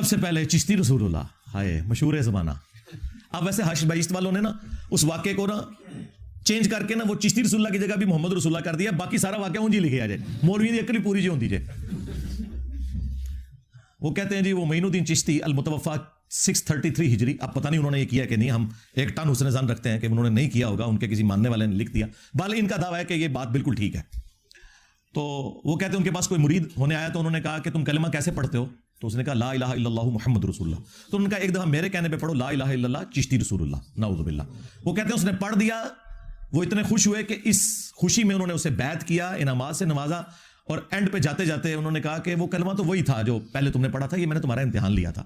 سب سے پہلے چشتی رسول اللہ، ہائے مشہور ہے زمانہ. اب ویسے حشر بہشت والوں نے نا اس واقعے کو نا چینج کر کے نا وہ چشتی رسول اللہ کی جگہ بھی محمد رسول اللہ کر دیا. باقی سارا واقعہ اونجی لکھے آ جائے، مولوی دی عقل پوری جی ہوندی جے. وہ کہتے ہیں جی وہ معین الدین چشتی المتوفا 633 ہجری. اب پتہ نہیں انہوں نے یہ کیا کہ نہیں، ہم ایک ٹن حسن ظن رکھتے ہیں کہ انہوں نے نہیں کیا ہوگا، ان کے کسی ماننے والے نے لکھ دیا. بال ان کا دعویٰ ہے کہ یہ بات بالکل ٹھیک ہے. تو وہ کہتے ہیں ان کے پاس کوئی مرید ہونے آیا تو انہوں نے کہا کہ تم کلمہ کیسے پڑھتے ہو؟ تو اس نے کہا لا الہ الا اللہ محمد رسول اللہ. تو انہوں نے کہا ایک دفعہ میرے کہنے پہ پڑھو لا الہ الا اللہ چشتی رسول اللہ، نعوذ باللہ. وہ کہتے ہیں اس نے پڑھ دیا، وہ اتنے خوش ہوئے کہ اس خوشی میں انہوں نے اسے بیعت کیا، انعامات سے نوازا، اور اینڈ پہ جاتے جاتے انہوں نے کہا کہ وہ کلمہ تو وہی تھا جو پہلے تم نے پڑھا تھا، یہ میں نے تمہارا امتحان لیا تھا.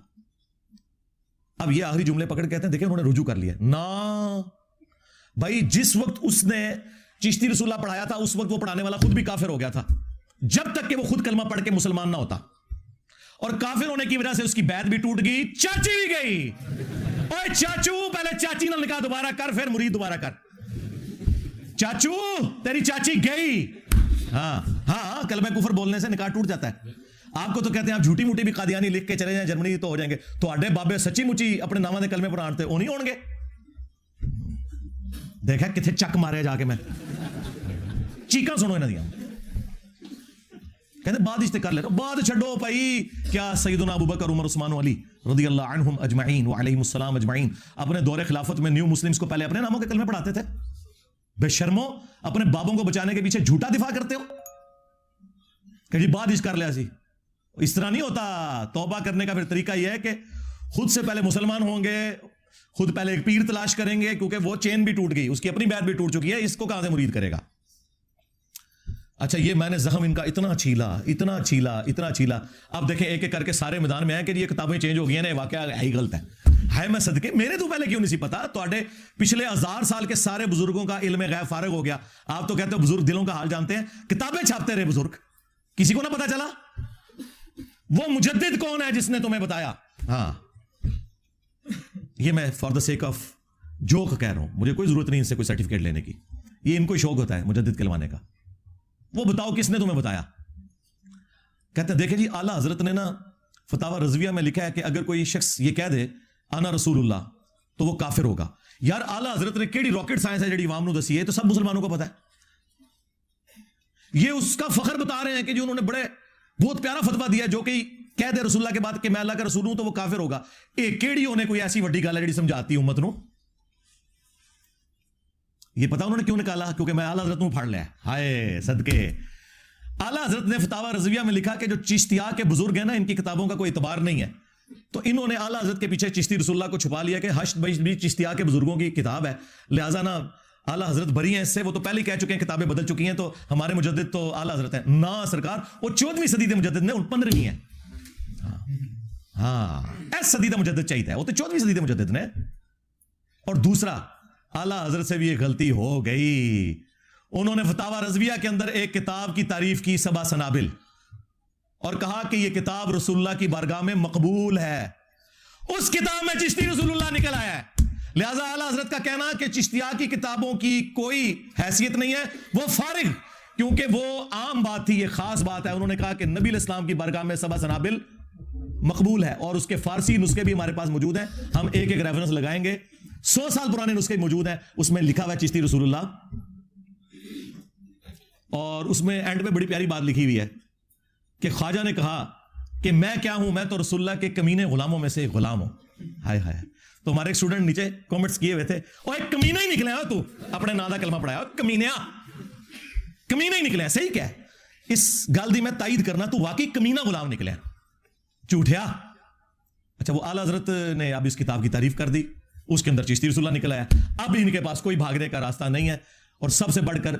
اب یہ آخری جملے پکڑ کہتے ہیں دیکھیں انہوں نے رجوع کر لیا. نا بھائی، جس وقت اس نے چشتی رسول اللہ پڑھایا تھا اس وقت وہ پڑھانے والا خود بھی کافر ہو گیا تھا، جب تک کہ وہ خود کلمہ پڑھ کے مسلمان نہ ہوتا. اور کافر ہونے کی وجہ سے اس کی بیعت بھی ٹوٹ گئی، چاچی بھی گئی. اوے چاچو، پہلے چاچی نہ نکاح دوبارہ کر، پھر مرید دوبارہ کر. چاچو تیری چاچی گئی. ہاں ہاں، کلمہ کفر بولنے سے نکاح ٹوٹ جاتا ہے. آپ کو تو کہتے ہیں آپ جھوٹی موٹی بھی قادیانی لکھ کے چلے جائیں جرمنی تو ہو جائیں گے. تو آڈے بابے سچی مچی اپنے نامہ دے کلمے پر آنٹتے وہ نہیں ہون گے. دیکھا کتنے چک مارے جا کے میں چیکاں سنو انہاں دیاں. کہتے بعد اشتے کر لے، بعد چھڑو بھائی. کیا سیدنا ابو بکر عمر عثمان و علی رضی اللہ عنہم اجمعین وعلیہم السلام اجمعین اپنے دور خلافت میں نیو مسلمز کو پہلے اپنے ناموں کے کلمے پڑھاتے تھے؟ بے شرمو، اپنے بابوں کو بچانے کے پیچھے جھوٹا دفاع کرتے ہو کہ جی بعد اس کر لیا سی. اس طرح نہیں ہوتا. توبہ کرنے کا پھر طریقہ یہ ہے کہ خود سے پہلے مسلمان ہوں گے، خود پہلے ایک پیر تلاش کریں گے، کیونکہ وہ چین بھی ٹوٹ گئی، اس کی اپنی بیعت بھی ٹوٹ چکی ہے، اس کو کہاں سے مرید کرے گا. اچھا یہ میں نے زخم ان کا اتنا چھیلا اتنا چھیلا اتنا چھیلا. اب دیکھیں ایک ایک کر کے سارے میدان میں آئے کہ یہ کتابیں چینج ہو گئی ہیں نا، واقعہ ہے ہی غلط ہے. ہائے میں صدقے، میرے تو پہلے کیوں نہیں سی پتا؟ تواڈے پچھلے 1000 سال کے سارے بزرگوں کا علم غیب فارغ ہو گیا. آپ تو کہتے ہو بزرگ دلوں کا حال جانتے ہیں، کتابیں چھاپتے رہے بزرگ، کسی کو نہ پتا چلا. وہ مجدد کون ہے جس نے تمہیں بتایا؟ ہاں یہ میں for the sake of joke کہہ رہا ہوں، مجھے کوئی ضرورت نہیں ان سے کوئی سرٹیفکیٹ لینے کی. یہ ان کو شوق ہوتا ہے مجدد کہلوانے کا. وہ بتاؤ کس نے تمہیں بتایا؟ کہتے ہیں دیکھیں جی اعلیٰ حضرت نے نا فتاوی رضویہ میں لکھا ہے کہ اگر کوئی شخص یہ کہہ دے انا رسول اللہ تو وہ کافر ہوگا. یار اعلیٰ حضرت نے کیڑی راکٹ سائنس ہے جڑی عوام نو دسی ہے؟ تو سب مسلمانوں کو پتا ہے. یہ اس کا فخر بتا رہے ہیں کہ جو انہوں نے بہت پیارا فتویٰ دیا جو کہ کہہ دے رسول اللہ کے بعد کہ میں اللہ کا رسول ہوں تو وہ کافر ہوگا. ایک کیڑی ہونے کوئی ایسی وڈی گل ہے جڑی سمجھاتی امت نو. یہ پتا انہوں نے کیوں نکالا؟ کیونکہ میں اعلیٰ حضرت نو پڑھ لیا. ہائے صدقے، اعلیٰ حضرت نے فتاوی رضویہ میں لکھا کہ جو چشتیہ کے بزرگ ہیں نا ان کی کتابوں کا کوئی اعتبار نہیں ہے. تو انہوں نے اعلیٰ حضرت کے پیچھے چشتی رسول اللہ کو چھپا لیا کہ حشر بہشت بھی چشتیہ کے بزرگوں کی کتاب ہے، لہٰذا نا اعلیٰ حضرت بری ہیں اس سے. وہ تو پہلے کہہ چکے ہیں کتابیں بدل چکی ہیں تو ہمارے مجدد تو اعلیٰ حضرت ہیں. نا سرکار، وہ 14ویں صدی کے مجدد نے 15ویں ہے. ہاں ایس صدی کا مجدد چاہیے، وہ تو 14ویں صدی کے مجدد نے. اور دوسرا اعلیٰ حضرت سے بھی ایک غلطی ہو گئی. انہوں نے فتاوی رضویہ کے اندر ایک کتاب کی تعریف کی 7 سنابل اور کہا کہ یہ کتاب رسول اللہ کی بارگاہ میں مقبول ہے. اس کتاب میں چشتی رسول اللہ نکل آیا ہے. لہذا اعلیٰ حضرت کا کہنا کہ چشتیہ کی کتابوں کی کوئی حیثیت نہیں ہے وہ فارغ، کیونکہ وہ عام بات تھی، یہ خاص بات ہے. انہوں نے کہا کہ نبی الاسلام کی بارگاہ میں 7 سنابل مقبول ہے اور اس کے فارسی نسخے بھی ہمارے پاس موجود ہیں. ہم ایک ایک ریفرنس لگائیں گے. 100 سال پرانے نسخے موجود ہیں، اس میں لکھا ہوا ہے چشتی رسول اللہ. اور اس میں اینڈ پہ بڑی پیاری بات لکھی ہوئی ہے کہ خواجہ نے کہا کہ میں کیا ہوں، میں تو رسول اللہ کے کمینے غلاموں میں سے ایک غلام ہوں. ہائے ہائے. تو ہمارے ایک اسٹوڈنٹ نیچے کامنٹس کیے ہوئے تھے، اور ایک کمینہ ہی نکلے ہو تو اپنے نام دا کلمہ پڑھایا، کمینہ ہی نکلے. صحیح کیا ہے اس گل دی میں تائید کرنا، تو واقعی کمینہ غلام نکلے جھوٹیا. اچھا وہ اعلیٰ حضرت نے اب اس کتاب کی تعریف کر دی، اس کے اندر چشتی رسول اللہ نکل آیا. اب ان کے پاس کوئی بھاگنے کا راستہ نہیں ہے. اور سب سے بڑھ کر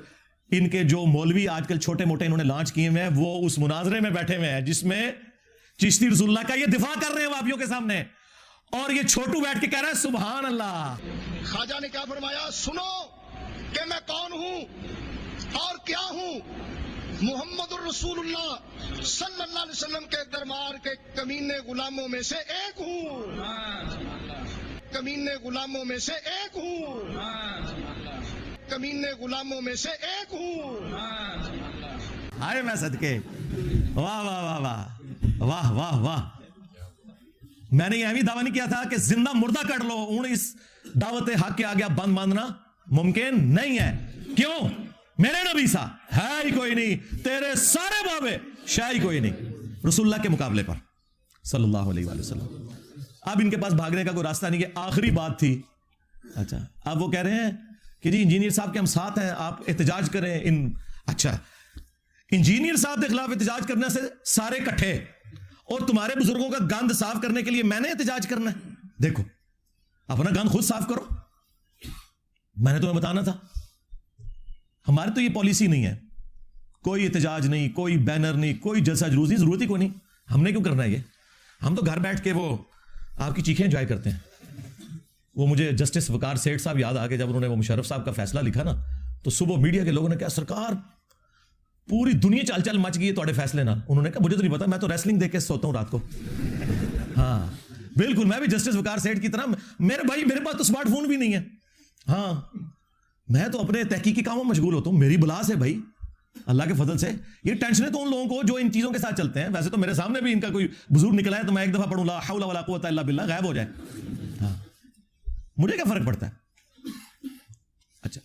ان کے جو مولوی آج کل چھوٹے موٹے انہوں نے لانچ کیے ہوئے ہیں، وہ اس مناظرے میں بیٹھے ہوئے ہیں جس میں چشتی رسول اللہ کا یہ دفاع کر رہے ہیں وہابیوں کے سامنے، اور یہ چھوٹو بیٹھ کے کہہ رہا ہے سبحان اللہ. خواجہ نے کیا فرمایا؟ سنو کہ میں کون ہوں اور کیا ہوں. محمد الرسول اللہ صلی اللہ علیہ وسلم کے دربار کے کمینے غلاموں میں سے ایک ہوں. کمینے غلاموں میں سے ایک ہوں. کمینے غلاموں میں سے ایک ہوں. ہائے میں صدقے، واہ واہ واہ واہ واہ واہ واہ. میں نے یہ بھی دعویٰ نہیں کیا تھا کہ زندہ مردہ کر لو، اس دعوت حق کے آگے بند باندھنا ممکن نہیں ہے. کیوں؟ میرے نبی سا ہے ہی کوئی نہیں، تیرے سارے بابے شاہ ہی کوئی نہیں رسول اللہ کے مقابلے پر صلی اللہ علیہ وآلہ وسلم. اب ان کے پاس بھاگنے کا کوئی راستہ نہیں. کہ آخری بات تھی. اچھا اب وہ کہہ رہے ہیں کہ جی انجینئر صاحب کے ہم ساتھ ہیں، آپ احتجاج کریں. اچھا انجینئر صاحب کے خلاف احتجاج کرنے سے سارے کٹھے، اور تمہارے بزرگوں کا گند صاف کرنے کے لیے میں نے احتجاج کرنا ہے؟ دیکھو اپنا گند خود صاف کرو. میں نے تمہیں بتانا تھا. ہماری تو یہ پالیسی نہیں ہے، کوئی احتجاج نہیں، کوئی بینر نہیں، کوئی جلسہ جلوس نہیں، ضرورت ہی کوئی نہیں. ہم نے کیوں کرنا ہے یہ؟ ہم تو گھر بیٹھ کے وہ آپ کی چیخیں انجوائے کرتے ہیں. وہ مجھے جسٹس وقار سیٹھ صاحب یاد آ گئے، جب انہوں نے وہ مشرف صاحب کا فیصلہ لکھا نا، تو صبح میڈیا کے لوگوں نے کہا سرکار پوری دنیا چال چال مچ گئی ہے تھوڑے فیصلے نہ. انہوں نے کہا مجھے تو نہیں پتا، میں تو ریسلنگ دیکھ کے سوتا ہوں رات کو. ہاں بالکل، میں بھی جسٹس وقار سیٹھ کی طرح. میرے بھائی میرے پاس تو اسمارٹ فون بھی نہیں ہے. ہاں میں تو اپنے تحقیقی کاموں میں مشغول ہوتا ہوں. میری بلا سے بھائی اللہ کے فضل سے یہ ٹینشنیں تو ان لوگوں کو جو ان چیزوں کے ساتھ چلتے ہیں. ویسے تو میرے سامنے بھی ان کا کوئی بزرگ نکلا ہے تو میں ایک دفعہ پڑھوں لا حول ولا قوت الا باللہ، غائب ہو جائے. ہاں مجھے کیا فرق پڑتا ہے؟ اچھا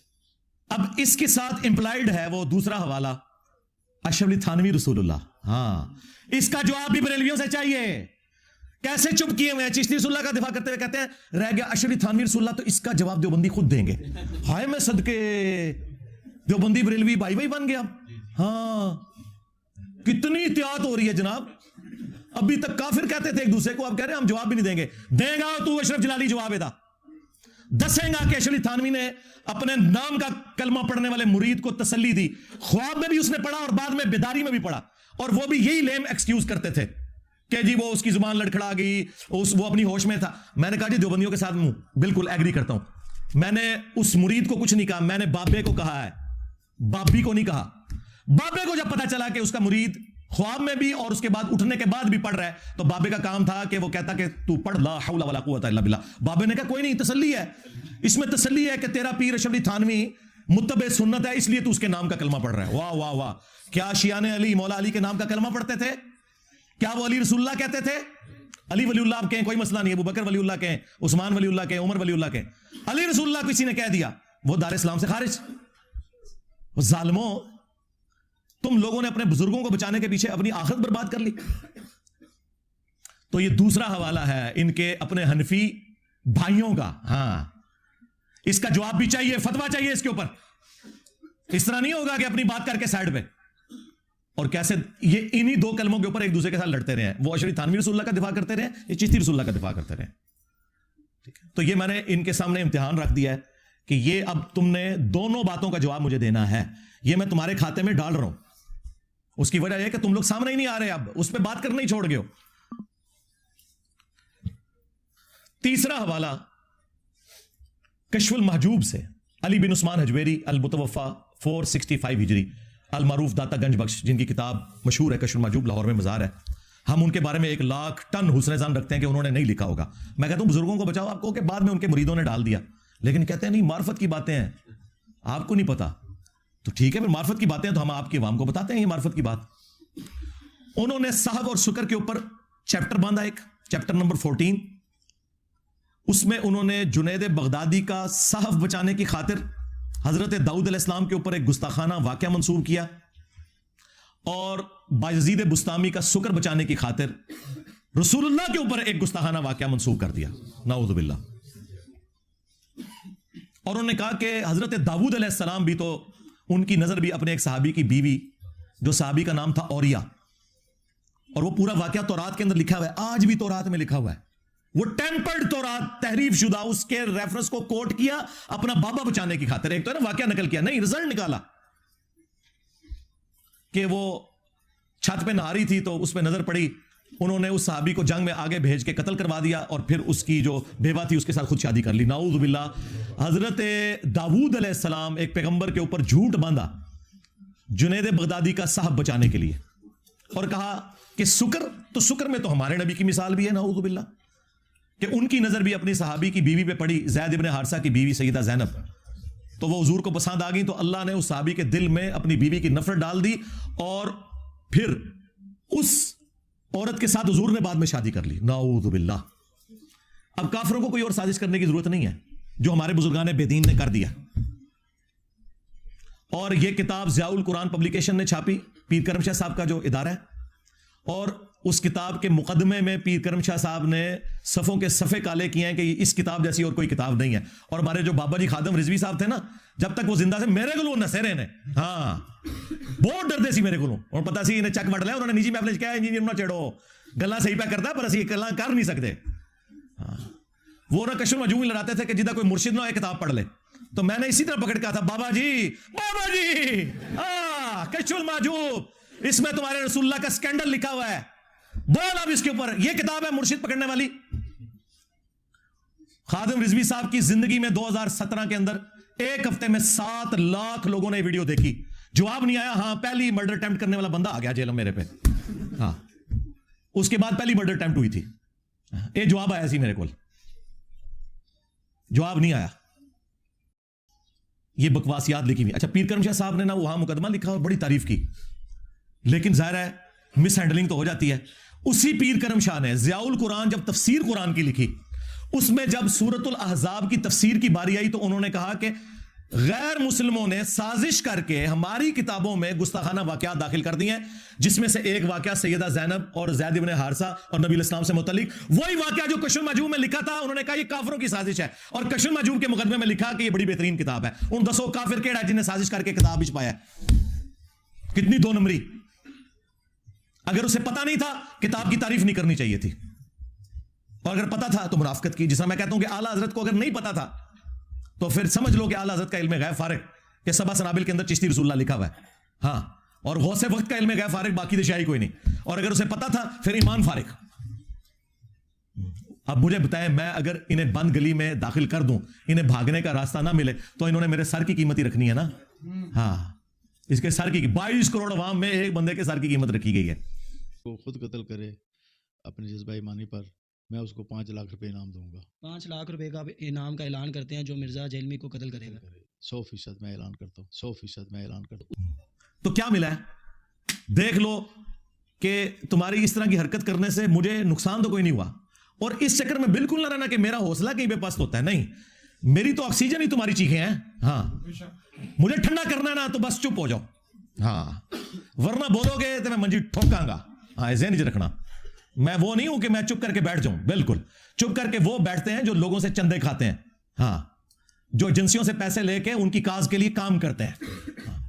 اب اس کے ساتھ امپلائڈ ہے وہ دوسرا حوالہ اشرف علی تھانوی رسول اللہ. ہاں اس کا جواب بھی بریلویوں سے چاہیے. کیسے چپ کیے ہوئے ہیں؟ چشتی رسول اللہ کا دفاع کرتے ہوئے کہتے ہیں رہ گیا اشرف علی تھانوی رسول اللہ، تو اس کا جواب دیوبندی خود دیں گے. ہائے میں صدقے دیوبندی بریلوی بھائی بھائی بن گیا. ہاں کتنی احتیاط ہو رہی ہے جناب. ابھی تک کافر کہتے تھے ایک دوسرے کو، اب کہہ رہے ہیں ہم جواب بھی نہیں دیں گے. دے گا تو اشرف جلالی جواب دا دسیں گا کہ اشرف علی تھانوی نے اپنے نام کا کلمہ پڑھنے والے مرید کو تسلی دی. خواب میں بھی اس نے پڑھا اور بعد میں بیداری میں بھی پڑھا، اور وہ بھی یہی لیم ایکسکیوز کرتے تھے کہ جی وہ اس کی زبان لڑکھڑا گئی، وہ اپنی ہوش میں تھا. میں نے کہا جی دیوبندیوں کے ساتھ بالکل ایگری کرتا ہوں. میں نے اس مرید کو کچھ نہیں کہا، میں نے بابے کو کہا ہے، بابی کو نہیں کہا. بابے کو جب پتا چلا کہ اس کا مرید خواب میں بھی اور اس کے بعد اٹھنے کے بعد بھی پڑھ رہا ہے، تو بابے کا کام تھا کہ وہ کہتا کہ تو پڑھ لا حول ولا قوت الا باللہ. بابے نے کہا کوئی نہیں، تسلی ہے اس میں، تسلی ہے کہ تیرا پیر اشرف علی تھانوی متبع سنت ہے، اس لیے تو اس کے نام کا کلمہ پڑھ رہا ہے. واہ واہ واہ. کیا شیعان علی مولا علی کے نام کا کلمہ پڑھتے تھے؟ کیا وہ علی رسول اللہ کہتے تھے؟ علی ولی اللہ آپ کہیں کوئی مسئلہ نہیں، ابو بکر ولی اللہ کہیں، عثمان ولی اللہ کہیں، عمر ولی اللہ کہیں. علی رسول اللہ کسی نے کہہ دیا وہ دار اسلام سے خارج. ظالموں تم لوگوں نے اپنے بزرگوں کو بچانے کے پیچھے اپنی آخرت برباد کر لی. تو یہ دوسرا حوالہ ہے ان کے اپنے حنفی بھائیوں کا. ہاں اس کا جواب بھی چاہیے، فتویٰ چاہیے اس کے اوپر. اس طرح نہیں ہوگا کہ اپنی بات کر کے سائڈ پہ. اور کیسے یہ انہی دو کلموں کے اوپر ایک دوسرے کے ساتھ لڑتے رہے ہیں. وہ اشرف تھانوی رسول اللہ کا دفاع کرتے رہے، یہ چشتی رسول اللہ کا دفاع کرتے رہے. ٹھیک ہے، تو یہ میں نے ان کے سامنے امتحان رکھ دیا ہے کہ یہ اب تم نے دونوں باتوں کا جواب مجھے دینا ہے. یہ میں تمہارے کھاتے میں ڈال رہا ہوں. اس کی وجہ یہ کہ تم لوگ سامنے ہی نہیں آ رہے، اب اس پہ بات کرنا ہی چھوڑ گئے ہو. تیسرا حوالہ کشف المحجوب سے علی بن عثمان حجویری المتوفا 465 ہجری المعروف داتا گنج بخش، جن کی کتاب مشہور ہے کشف المحجوب، لاہور میں مزار ہے. ہم ان کے بارے میں 1,00,000 ٹن حسن ظن رکھتے ہیں کہ انہوں نے نہیں لکھا ہوگا. میں کہتا ہوں بزرگوں کو بچاؤ، آپ کو کہ بعد میں ان کے مریدوں نے ڈال دیا. لیکن کہتے ہیں نہیں معرفت کی باتیں ہیں، آپ کو نہیں پتا. تو ٹھیک ہے پھر معرفت کی باتیں تو ہم آپ کی عوام کو بتاتے ہیں یہ معرفت کی بات. انہوں نے صحب اور شکر کے اوپر چیپٹر باندھا، ایک چیپٹر نمبر 14. اس میں انہوں نے جنید بغدادی کا صحف بچانے کی خاطر حضرت داؤد علیہ السلام کے اوپر ایک گستاخانہ واقعہ منسوب کیا، اور بایزید بستامی کا شکر بچانے کی خاطر رسول اللہ کے اوپر ایک گستاخانہ واقعہ منسوب کر دیا، نعوذ باللہ. اور انہوں نے کہا کہ حضرت داؤد علیہ السلام بھی تو ان کی نظر بھی اپنے ایک صحابی کی بیوی، جو صحابی کا نام تھا اوریا، اور وہ پورا واقعہ تورات کے اندر لکھا ہوا ہے، آج بھی تورات میں لکھا ہوا ہے. وہ ٹیمپرڈ تورات، تحریف شدہ، اس کے ریفرنس کو کوٹ کیا اپنا بابا بچانے کی خاطر. ایک تو ہے نا واقعہ نقل کیا، نہیں رزلٹ نکالا کہ وہ چھت پہ نہا رہی تھی تو اس پہ نظر پڑی، انہوں نے اس صحابی کو جنگ میں آگے بھیج کے قتل کروا دیا، اور پھر اس کی جو بیوہ تھی اس کے ساتھ خود شادی کر لی. نعوذ باللہ. حضرت داؤد علیہ السلام ایک پیغمبر کے اوپر جھوٹ باندھا جنید بغدادی کا صحب بچانے کے لیے، اور کہا کہ شکر میں تو ہمارے نبی کی مثال بھی ہے، نعوذ باللہ، کہ ان کی نظر بھی اپنی صحابی کی بیوی پہ پڑی، زید ابن حارثہ کی بیوی سیدہ زینب. تو وہ حضور کو پسند آ گئی، تو اللہ نے اس صحابی کے دل میں اپنی بیوی کی نفرت ڈال دی، اور پھر اس عورت کے ساتھ حضور نے بعد میں شادی کر لی. نعوذ باللہ. اب کافروں کو کوئی اور سازش کرنے کی ضرورت نہیں ہے، جو ہمارے بزرگان بے دین نے کر دیا. اور یہ کتاب ضیاء القرآن پبلیکیشن نے چھاپی، پیر کرم شاہ صاحب کا جو ادارہ ہے، اور اس کتاب کے مقدمے میں پیر کرم شاہ صاحب نے صفوں کے صفحے کالے کیے ہیں کہ اس کتاب جیسی اور کوئی کتاب نہیں ہے. اور ہمارے جو بابا جی خادم رضوی صاحب تھے نا، جب تک وہ زندہ تھے میرے کو نسیرے نے ہاں بہت ڈردے سی میرے کو، اور پتا سی انہیں چک وڈ لیا، انہوں نے نجی محفل کیا انجینئر نہ چڑھو گلا صحیح پہ کرتا پر اسی گلا کر نہیں سکتے. وہ نہ کشف مجموع لڑاتے تھے کہ جدہ کوئی مرشد نہ ہو کتاب پڑھ لے، تو میں نے اسی طرح پکڑ کہا تھا بابا جی کشف المحجوب، اس میں تمہارے رسول اللہ کا سکینڈل لکھا ہوا ہے، بول اب اس کے اوپر، یہ کتاب ہے مرشد پکڑنے والی. خادم رضوی صاحب کی زندگی میں 2017 کے اندر ایک ہفتے میں 7 لاکھ لوگوں نے ویڈیو دیکھی، جواب نہیں آیا. ہاں پہلی مرڈر اٹیمپٹ کرنے والا بندہ آ گیا جیل میرے پہ، ہاں اس کے بعد پہلی مرڈر اٹیمپٹ ہوئی تھی، یہ جواب آیا سی میرے کو، جواب نہیں آیا. یہ بکواسیات لکھی ہوئی. اچھا پیر کرم شاہ صاحب نے نا وہاں مقدمہ لکھا اور بڑی تعریف کی، لیکن ظاہر ہے مس ہینڈلنگ تو ہو جاتی ہے. اسی پیر کرم شاہ نے ضیاء القرآن جب تفسیر قرآن کی لکھی، اس میں جب سورۃ الاحزاب کی تفسیر کی باری آئی تو انہوں نے کہا کہ غیر مسلموں نے سازش کر کے ہماری کتابوں میں گستاخانہ واقعات داخل کر دی ہیں، جس میں سے ایک واقعہ سیدہ زینب اور زید بن حارثہ اور نبی الاسلام سے متعلق وہی واقعہ جو کشف المحجوب میں لکھا تھا. انہوں نے کہا یہ کافروں کی سازش ہے، اور کشف المحجوب کے مقدمے میں لکھا کہ یہ بڑی بہترین کتاب ہے. ان 10 کافر کیڑا ہے جن نے سازش کر کے کتاب ہی چھپایا ہے؟ کتنی 2 نمبری. اگر اسے پتا نہیں تھا کتاب کی تعریف نہیں کرنی چاہیے تھی، اور اگر پتا تھا تو منافقت کی. جس میں کہتا ہوں کہ اعلیٰ حضرت کو اگر نہیں پتا تھا تو پھر سمجھ لو کہ اعلیٰ حضرت کا علم غیب فارغ، کہ سبا سنابل کے اندر چشتی رسول اللہ لکھا ہوا ہے، ہاں، اور غوث وقت کا علم غیب فارغ، باقی دشائی کوئی نہیں. اور اگر اسے پتا تھا پھر ایمان فارغ. اب مجھے بتائیں، میں اگر انہیں بند گلی میں داخل کر دوں، انہیں بھاگنے کا راستہ نہ ملے، تو انہوں نے میرے سر کی قیمت ہی رکھنی ہے نا. ہاں اس کے سر کی 22 کروڑ عوام میں ایک بندے کے سر کی قیمت رکھی گئی ہے. وہ خود قتل کرے اپنے جذبہ ایمانی پر، میں اس کو 5 لاکھ روپے انعام دوں گا. 5 لاکھ روپے کا انعام کا اعلان کرتے ہیں جو مرزا جیلمی کو قتل کرے گا. 100% میں اعلان کرتا ہوں، 100% میں اعلان کرتا ہوں. تو کیا ملا ہے؟ دیکھ لو کہ تمہاری اس طرح کی حرکت کرنے سے مجھے نقصان تو کوئی نہیں ہوا، اور اس چکر میں بالکل نہ رہنا کہ میرا حوصلہ کہیں بے پست ہوتا ہے. نہیں، میری تو آکسیجن ہی تمہاری چیخیں ہیں. ہاں مجھے ٹھنڈا کرنا ہے نا تو بس چپ ہو جاؤ، ہاں، ورنہ بولو گے تو میں منجی ٹھوکاں گا. ہاں ذہن رکھنا، میں وہ نہیں ہوں کہ میں چپ کر کے بیٹھ جاؤں. بالکل چپ کر کے وہ بیٹھتے ہیں جو لوگوں سے چندے کھاتے ہیں، ہاں، جو ایجنسیوں سے پیسے لے کے ان کی کاز کے لیے کام کرتے ہیں،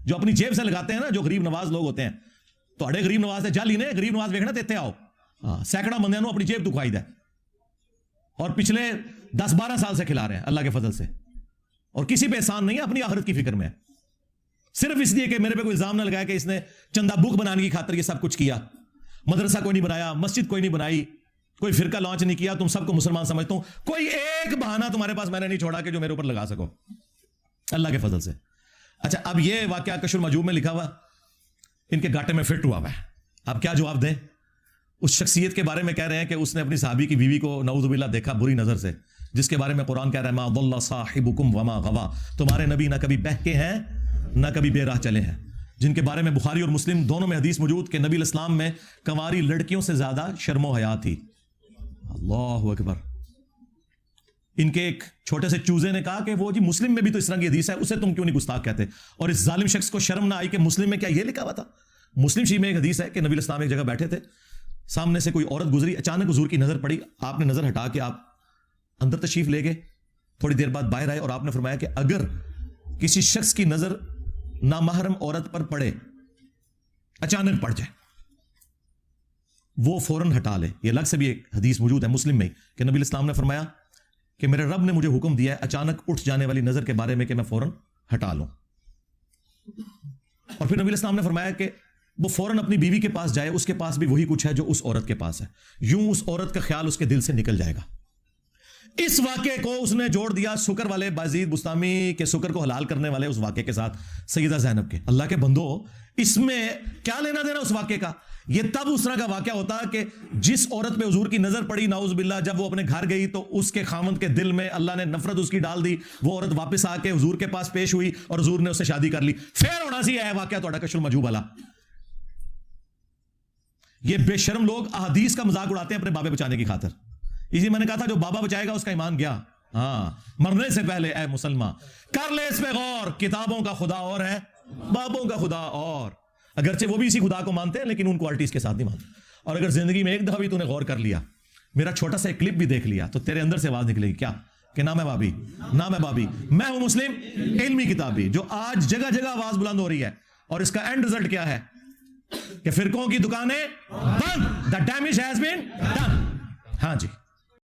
جو اپنی جیب سے لگاتے ہیں نا، جو غریب نواز لوگ ہوتے ہیں. تو اڑے غریب نواز جالی نے غریب نواز ویکھنا تے آؤ، ہاں، سینکڑا بندیاں نو اپنی جیب دکھوائی دے، اور پچھلے 10-12 سال سے کھلا رہے ہیں اللہ کے فضل سے، اور کسی پہ احسان نہیں ہے، اپنی آخرت کی فکر میں ہے. صرف اس لیے کہ میرے پہ کوئی الزام نہ لگایا کہ اس نے چندہ بک بنانے کی خاطر یہ سب کچھ کیا. مدرسہ کوئی نہیں بنایا، مسجد کوئی نہیں بنائی، کوئی فرقہ لانچ نہیں کیا، تم سب کو مسلمان سمجھتا ہوں. کوئی ایک بہانہ تمہارے پاس میں نے نہیں چھوڑا کہ جو میرے اوپر لگا سکو اللہ کے فضل سے. اچھا اب یہ واقعہ کشف المحجوب میں لکھا ہوا ان کے گاٹے میں فٹ ہوا ہے. اب کیا جواب دیں؟ اس شخصیت کے بارے میں کہہ رہے ہیں کہ اس نے اپنی صحابی کی بیوی کو نعوذ باللہ دیکھا بری نظر سے، جس کے بارے میں قرآن کہہ رہا ہے ما ضل صاحبکم وما غوا، تمہارے نبی نہ کبھی بہکے ہیں نہ کبھی بے راہ چلے ہیں. جن کے بارے میں بخاری اور مسلم دونوں میں حدیث موجود کہ نبی الاسلام میں کنواری لڑکیوں سے زیادہ شرم و حیا تھی. اللہ اکبر. ان کے ایک چھوٹے سے چوزے نے کہا کہ وہ جی مسلم میں بھی تو اس طرح کی حدیث ہے، اسے تم کیوں نہیں گستاخ کہتے؟ اور اس ظالم شخص کو شرم نہ آئی کہ مسلم میں کیا یہ لکھا ہوا تھا؟ مسلم شریف میں ایک حدیث ہے کہ نبی الاسلام ایک جگہ بیٹھے تھے، سامنے سے کوئی عورت گزری، اچانک حضور کی نظر پڑی، آپ نے نظر ہٹا کے آپ اندر تشریف لے گئے، تھوڑی دیر بعد باہر آئے اور آپ نے فرمایا کہ اگر کسی شخص کی نظر نامحرم عورت پر پڑے، اچانک پڑ جائے، وہ فوراً ہٹا لے. یہ الگ سے بھی ایک حدیث موجود ہے مسلم میں کہ نبی الاسلام نے فرمایا کہ میرے رب نے مجھے حکم دیا ہے اچانک اٹھ جانے والی نظر کے بارے میں کہ میں فوراً ہٹا لوں. اور پھر نبی الاسلام نے فرمایا کہ وہ فوراً اپنی بیوی کے پاس جائے، اس کے پاس بھی وہی کچھ ہے جو اس عورت کے پاس ہے، یوں اس عورت کا خیال اس کے دل سے نکل جائے گا. اس واقعے کو اس نے جوڑ دیا سکر والے بازید بستامی کے سکر کو حلال کرنے والے اس واقعے کے ساتھ، سیدہ زینب کے. اللہ کے بندو، اس میں کیا لینا دینا اس واقعے کا؟ یہ تب اس طرح کا واقعہ ہوتا کہ جس عورت پہ حضور کی نظر پڑی نعوذ باللہ، جب وہ اپنے گھر گئی تو اس کے خاوند کے دل میں اللہ نے نفرت اس کی ڈال دی، وہ عورت واپس آ کے حضور کے پاس پیش ہوئی اور حضور نے اس سے شادی کر لی. پھر ہونا سی ہے واقعہ توڑا کشف المحجوب والا. یہ بے شرم لوگ احادیث کا مذاق اڑاتے ہیں اپنے بابے بچانے کی خاطر. اسی میں نے کہا تھا جو بابا بچائے گا اس کا ایمان گیا. ہاں, مرنے سے پہلے اے مسلمان کر لے اس پہ غور, کتابوں کا خدا اور ہے, بابوں کا خدا اور. اگرچہ وہ بھی اسی خدا کو مانتے ہیں لیکن ان کوالٹیز کے ساتھ نہیں مانتے. اور اگر زندگی میں ایک دفعہ بھی تو نے غور کر لیا, میرا چھوٹا سا ایک کلپ بھی دیکھ لیا, تو تیرے اندر سے آواز نکلے گی کیا کہ نہ میں بابی, نہ میں بابی, میں ہوں مسلم علمی کتابی, جو آج جگہ جگہ آواز بلند ہو رہی ہے. اور اس کا اینڈ رزلٹ کیا ہے کہ فرقوں کی دکانیں بند, the damage has been done. ہاں جی.